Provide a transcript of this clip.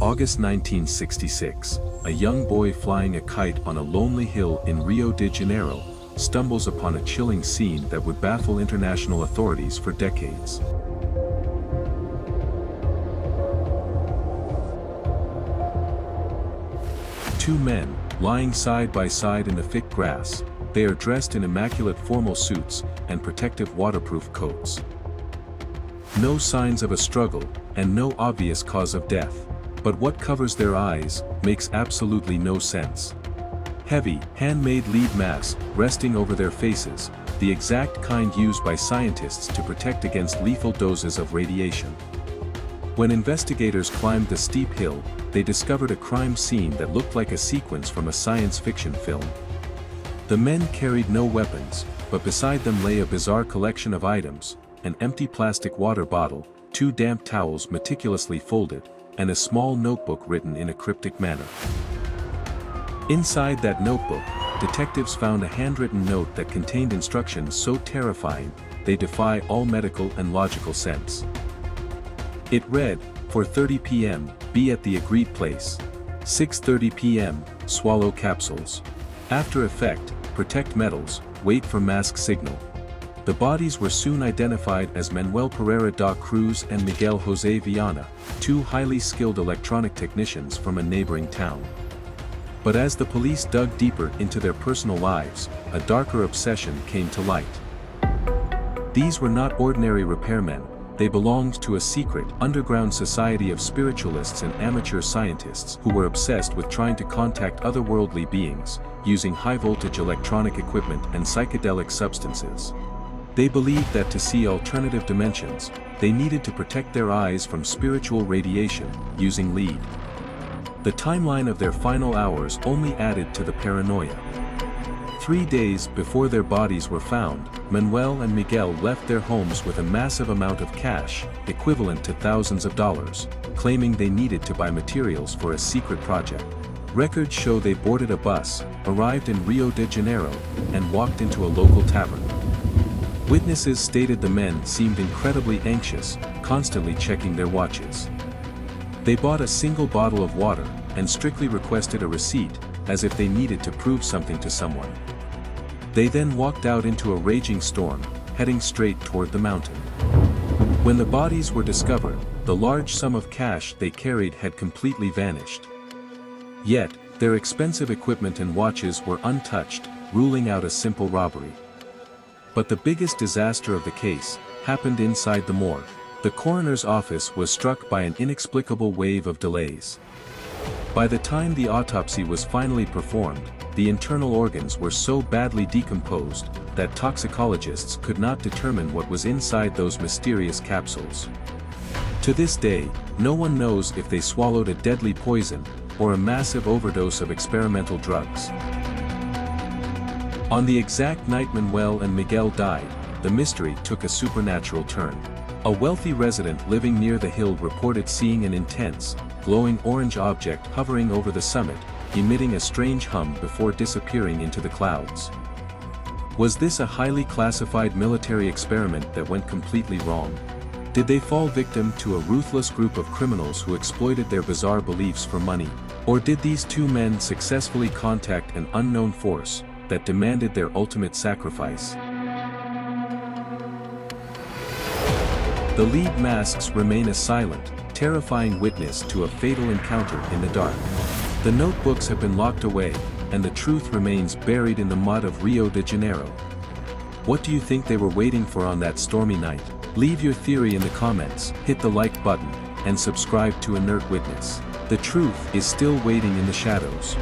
August 1966, a young boy flying a kite on a lonely hill in Rio de Janeiro stumbles upon a chilling scene that would baffle international authorities for decades. Two men, lying side by side in the thick grass, they are dressed in immaculate formal suits and protective waterproof coats. No signs of a struggle, and no obvious cause of death. But what covers their eyes makes absolutely no sense. Heavy, handmade lead masks resting over their faces, the exact kind used by scientists to protect against lethal doses of radiation. When investigators climbed the steep hill, they discovered a crime scene that looked like a sequence from a science fiction film. The men carried no weapons, but beside them lay a bizarre collection of items: an empty plastic water bottle, two damp towels meticulously folded, and a small notebook written in a cryptic manner. Inside that notebook, detectives found a handwritten note that contained instructions so terrifying, they defy all medical and logical sense. It read, 4:30 p.m., be at the agreed place. 6:30 p.m., swallow capsules. After effect, protect metals, wait for mask signal. The bodies were soon identified as Manuel Pereira da Cruz and Miguel José Viana, two highly skilled electronic technicians from a neighboring town. But as the police dug deeper into their personal lives, a darker obsession came to light. These were not ordinary repairmen, they belonged to a secret, underground society of spiritualists and amateur scientists who were obsessed with trying to contact otherworldly beings, using high-voltage electronic equipment and psychedelic substances. They believed that to see alternative dimensions, they needed to protect their eyes from spiritual radiation, using lead. The timeline of their final hours only added to the paranoia. 3 days before their bodies were found, Manuel and Miguel left their homes with a massive amount of cash, equivalent to thousands of dollars, claiming they needed to buy materials for a secret project. Records show they boarded a bus, arrived in Rio de Janeiro, and walked into a local tavern. Witnesses stated the men seemed incredibly anxious, constantly checking their watches. They bought a single bottle of water, and strictly requested a receipt, as if they needed to prove something to someone. They then walked out into a raging storm, heading straight toward the mountain. When the bodies were discovered, the large sum of cash they carried had completely vanished. Yet, their expensive equipment and watches were untouched, ruling out a simple robbery. But the biggest disaster of the case happened inside the morgue. The coroner's office was struck by an inexplicable wave of delays. By the time the autopsy was finally performed, the internal organs were so badly decomposed that toxicologists could not determine what was inside those mysterious capsules. To this day, no one knows if they swallowed a deadly poison or a massive overdose of experimental drugs. On the exact night Manuel and Miguel died, the mystery took a supernatural turn. A wealthy resident living near the hill reported seeing an intense, glowing orange object hovering over the summit, emitting a strange hum before disappearing into the clouds. Was this a highly classified military experiment that went completely wrong? Did they fall victim to a ruthless group of criminals who exploited their bizarre beliefs for money? Or did these two men successfully contact an unknown force that demanded their ultimate sacrifice? The lead masks remain a silent, terrifying witness to a fatal encounter in the dark. The notebooks have been locked away, and the truth remains buried in the mud of Rio de Janeiro. What do you think they were waiting for on that stormy night? Leave your theory in the comments, hit the like button, and subscribe to Inert Witness. The truth is still waiting in the shadows.